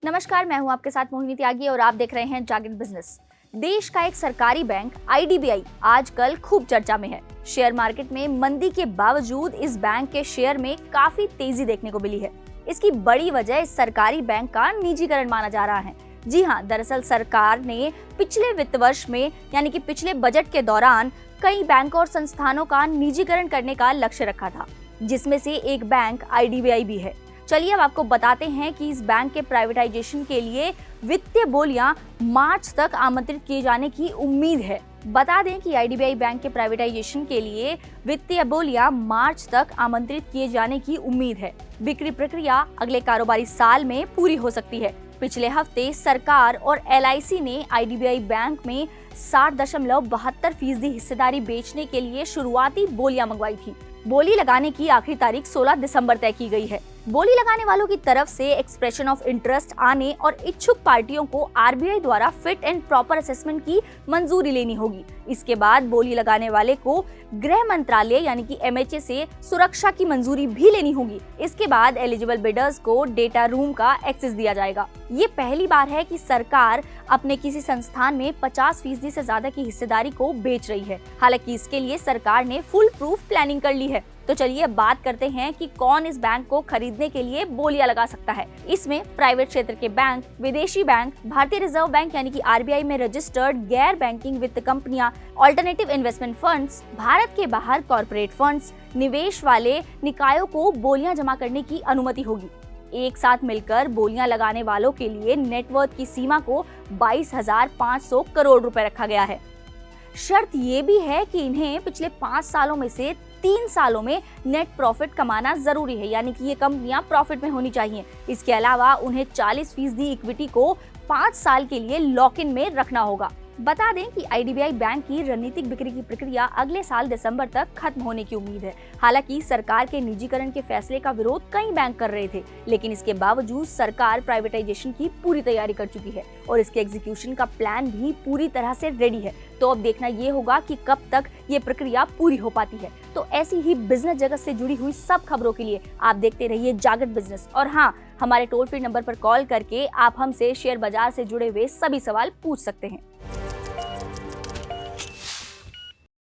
नमस्कार, मैं हूं आपके साथ मोहिनी त्यागी और आप देख रहे हैं जागृत बिजनेस। देश का एक सरकारी बैंक आईडीबीआई आजकल खूब चर्चा में है। शेयर मार्केट में मंदी के बावजूद इस बैंक के शेयर में काफी तेजी देखने को मिली है। इसकी बड़ी वजह इस सरकारी बैंक का निजीकरण माना जा रहा है। जी हाँ, दरअसल सरकार ने पिछले वित्त वर्ष में यानी कि पिछले बजट के दौरान कई बैंक और संस्थानों का निजीकरण करने का लक्ष्य रखा था, जिसमें से एक बैंक आईडीबीआई भी है। चलिए अब आपको बताते हैं कि इस बैंक के प्राइवेटाइजेशन के लिए वित्तीय बोलियां मार्च तक आमंत्रित किए जाने की उम्मीद है। बता दें कि आईडीबीआई बैंक के प्राइवेटाइजेशन के लिए वित्तीय बोलियां मार्च तक आमंत्रित किए जाने की उम्मीद है। बिक्री प्रक्रिया अगले कारोबारी साल में पूरी हो सकती है। पिछले हफ्ते सरकार और एलआईसी ने आईडीबीआई बैंक में 60.72% हिस्सेदारी बेचने के लिए शुरुआती बोलियां मंगवाई थी। बोली लगाने की आखिरी तारीख 16 दिसंबर तय की गई है। बोली लगाने वालों की तरफ से एक्सप्रेशन ऑफ इंटरेस्ट आने और इच्छुक पार्टियों को आरबीआई द्वारा फिट एंड प्रॉपर असेसमेंट की मंजूरी लेनी होगी। इसके बाद बोली लगाने वाले को गृह मंत्रालय यानी कि एमएचए से सुरक्षा की मंजूरी भी लेनी होगी। इसके बाद एलिजिबल बिडर्स को डेटा रूम का एक्सेस दिया जाएगा। ये पहली बार है कि सरकार अपने किसी संस्थान में 50% से ज्यादा की हिस्सेदारी को बेच रही है। हालांकि इसके लिए सरकार ने फुल प्रूफ प्लानिंग कर ली है। तो चलिए अब बात करते हैं कि कौन इस बैंक को खरीदने के लिए बोलियां लगा सकता है। इसमें प्राइवेट क्षेत्र के बैंक, विदेशी बैंक, भारतीय रिजर्व बैंक यानी कि आरबीआई में रजिस्टर्ड गैर बैंकिंग वित्त कंपनियां, ऑल्टरनेटिव इन्वेस्टमेंट फंड्स, भारत के बाहर कॉर्पोरेट फंड्स, निवेश वाले निकायों को बोलियां जमा करने की अनुमति होगी। एक साथ मिलकर बोलियां लगाने वालों के लिए नेटवर्थ की सीमा को 22,500 करोड़ रुपए रखा गया है। शर्त ये भी है कि इन्हें पिछले 5 सालों में से 3 सालों में नेट प्रॉफिट कमाना जरूरी है, यानी कि ये कंपनियां प्रॉफिट में होनी चाहिए। इसके अलावा उन्हें 40% इक्विटी को 5 साल के लिए लॉक इन में रखना होगा। बता दें कि आईडीबीआई बैंक की रणनीतिक बिक्री की प्रक्रिया अगले साल दिसंबर तक खत्म होने की उम्मीद है। हालांकि सरकार के निजीकरण के फैसले का विरोध कई बैंक कर रहे थे, लेकिन इसके बावजूद सरकार प्राइवेटाइजेशन की पूरी तैयारी कर चुकी है और इसके एग्जीक्यूशन का प्लान भी पूरी तरह से रेडी है। तो अब देखना ये होगा कि कब तक ये प्रक्रिया पूरी हो पाती है। तो ऐसी ही बिजनेस जगत से जुड़ी हुई सब खबरों के लिए आप देखते रहिए जागृत बिजनेस। और हाँ, हमारे टोल फ्री नंबर पर कॉल करके आप हमसे शेयर बाजार से जुड़े हुए सभी सवाल पूछ सकते हैं।